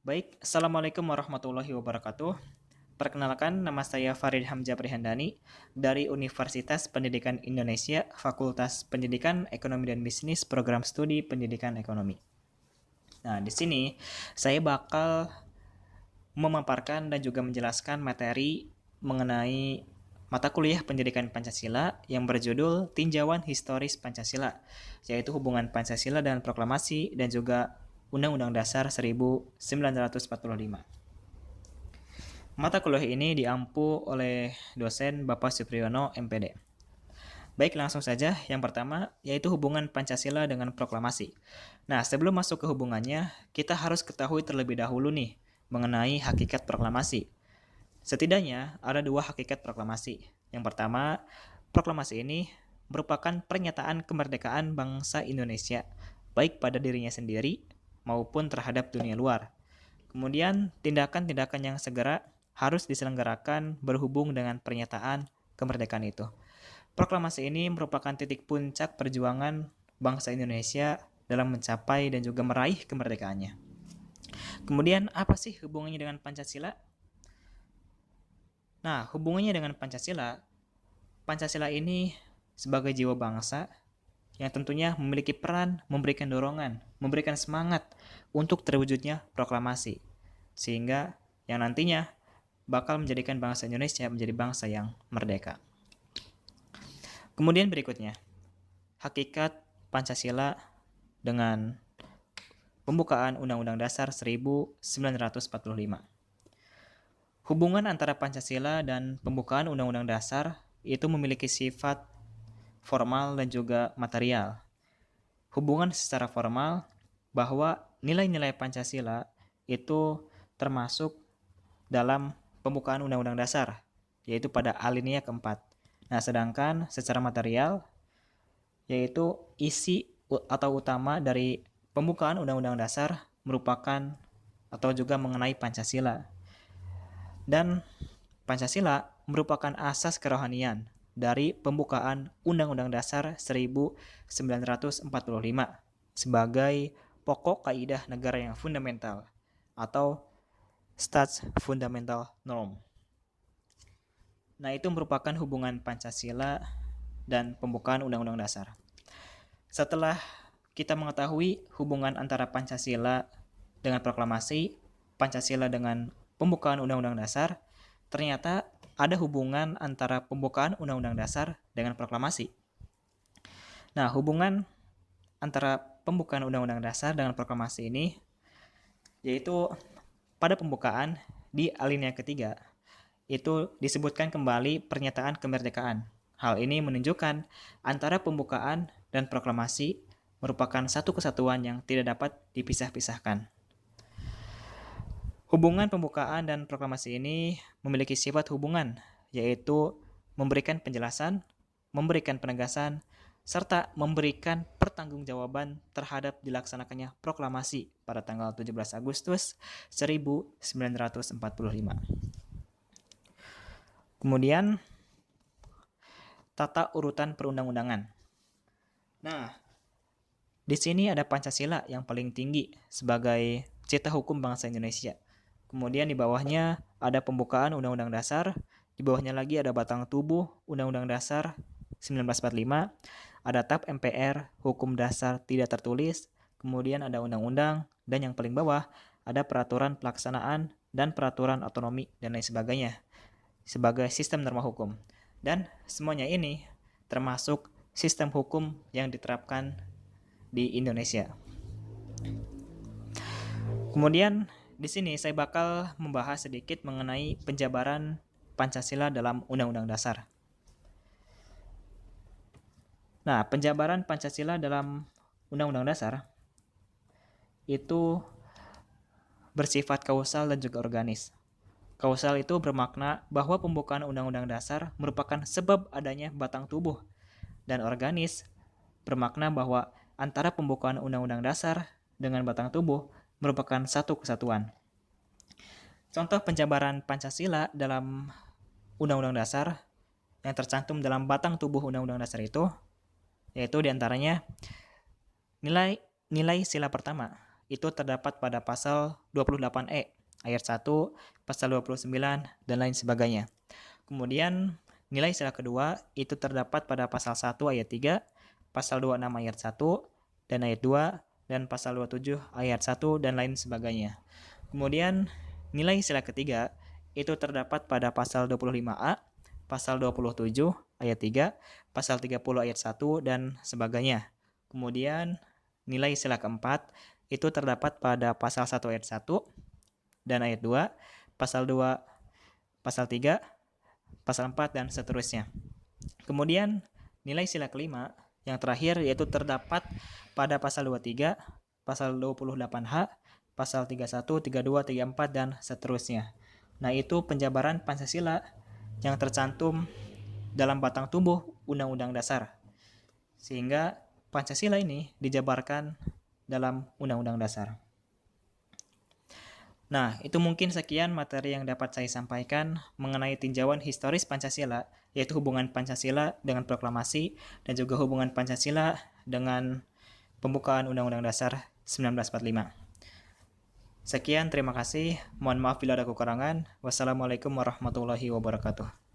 Baik, Assalamualaikum warahmatullahi wabarakatuh. Perkenalkan, nama saya Farid Hamzah Prihandani dari Universitas Pendidikan Indonesia, Fakultas Pendidikan Ekonomi dan Bisnis, Program Studi Pendidikan Ekonomi. Nah, di sini saya bakal memaparkan dan juga menjelaskan materi mengenai mata kuliah Pendidikan Pancasila yang berjudul Tinjauan Historis Pancasila, yaitu hubungan Pancasila dengan proklamasi dan juga Undang-Undang Dasar 1945. Mata kuliah ini diampu oleh dosen Bapak Supriyono, MPD. Baik, langsung saja. Yang pertama, yaitu hubungan Pancasila dengan proklamasi. Nah, sebelum masuk ke hubungannya, kita harus ketahui terlebih dahulu nih, mengenai hakikat proklamasi. Setidaknya, ada dua hakikat proklamasi. Yang pertama, proklamasi ini merupakan pernyataan kemerdekaan bangsa Indonesia, baik pada dirinya sendiri maupun terhadap dunia luar. Kemudian, tindakan-tindakan yang segera harus diselenggarakan berhubung dengan pernyataan kemerdekaan itu. Proklamasi ini merupakan titik puncak perjuangan bangsa Indonesia dalam mencapai dan juga meraih kemerdekaannya. Kemudian, apa sih hubungannya dengan Pancasila? Nah, hubungannya dengan Pancasila, Pancasila ini sebagai jiwa bangsa yang tentunya memiliki peran memberikan dorongan, memberikan semangat untuk terwujudnya proklamasi. Sehingga yang nantinya bakal menjadikan bangsa Indonesia menjadi bangsa yang merdeka. Kemudian berikutnya, hakikat Pancasila dengan pembukaan Undang-Undang Dasar 1945. Hubungan antara Pancasila dan pembukaan Undang-Undang Dasar itu memiliki sifat formal dan juga material. Hubungan secara formal bahwa nilai-nilai Pancasila itu termasuk dalam pembukaan Undang-Undang Dasar, yaitu pada alinea keempat. Nah, sedangkan secara material, yaitu isi atau utama dari pembukaan Undang-Undang Dasar merupakan atau juga mengenai Pancasila. Dan Pancasila merupakan asas kerohanian dari pembukaan Undang-Undang Dasar 1945 sebagai pokok kaidah negara yang fundamental atau Stats Fundamental Norm. Nah, itu merupakan hubungan Pancasila dan pembukaan Undang-Undang Dasar. Setelah kita mengetahui hubungan antara Pancasila dengan proklamasi, Pancasila dengan pembukaan Undang-Undang Dasar, ternyata ada hubungan antara pembukaan Undang-Undang Dasar dengan proklamasi. Nah, hubungan antara pembukaan Undang-Undang Dasar dengan proklamasi ini yaitu pada pembukaan di alinea ketiga itu disebutkan kembali pernyataan kemerdekaan. Hal ini menunjukkan antara pembukaan dan proklamasi merupakan satu kesatuan yang tidak dapat dipisah-pisahkan. Hubungan pembukaan dan proklamasi ini memiliki sifat hubungan, yaitu memberikan penjelasan, memberikan penegasan, serta memberikan pertanggungjawaban terhadap dilaksanakannya proklamasi pada tanggal 17 Agustus 1945. Kemudian, tata urutan perundang-undangan. Nah, di sini ada Pancasila yang paling tinggi sebagai cita hukum bangsa Indonesia. Kemudian di bawahnya ada pembukaan Undang-Undang Dasar, di bawahnya lagi ada batang tubuh Undang-Undang Dasar 1945, ada TAP MPR, Hukum Dasar Tidak Tertulis, kemudian ada undang-undang, dan yang paling bawah ada peraturan pelaksanaan dan peraturan otonomi dan lain sebagainya sebagai sistem norma hukum. Dan semuanya ini termasuk sistem hukum yang diterapkan di Indonesia. Kemudian di sini saya bakal membahas sedikit mengenai penjabaran Pancasila dalam Undang-Undang Dasar. Nah, penjabaran Pancasila dalam Undang-Undang Dasar itu bersifat kausal dan juga organis. Kausal itu bermakna bahwa pembukaan Undang-Undang Dasar merupakan sebab adanya batang tubuh, dan organis bermakna bahwa antara pembukaan Undang-Undang Dasar dengan batang tubuh merupakan satu kesatuan. Contoh penjabaran Pancasila dalam Undang-Undang Dasar yang tercantum dalam batang tubuh Undang-Undang Dasar itu, yaitu diantaranya nilai sila pertama, itu terdapat pada pasal 28E ayat 1, pasal 29, dan lain sebagainya. Kemudian nilai sila kedua itu terdapat pada pasal 1 ayat 3, pasal 26 ayat 1, dan ayat 2, dan pasal 27 ayat 1, dan lain sebagainya. Kemudian nilai sila ketiga itu terdapat pada pasal 25A, pasal 27 ayat 3, pasal 30 ayat 1, dan sebagainya. Kemudian nilai sila keempat itu terdapat pada pasal 1 ayat 1 dan ayat 2, pasal 2, pasal 3, pasal 4, dan seterusnya. Kemudian nilai sila kelima yang terakhir yaitu terdapat pada pasal 23, pasal 28H, pasal 31, 32, 34, dan seterusnya. Nah, itu penjabaran Pancasila yang tercantum dalam batang tubuh Undang-Undang Dasar. Sehingga Pancasila ini dijabarkan dalam Undang-Undang Dasar. Nah, itu mungkin sekian materi yang dapat saya sampaikan mengenai tinjauan historis Pancasila, yaitu hubungan Pancasila dengan proklamasi dan juga hubungan Pancasila dengan pembukaan Undang-Undang Dasar 1945. Sekian, terima kasih. Mohon maaf bila ada kekurangan. Wassalamualaikum warahmatullahi wabarakatuh.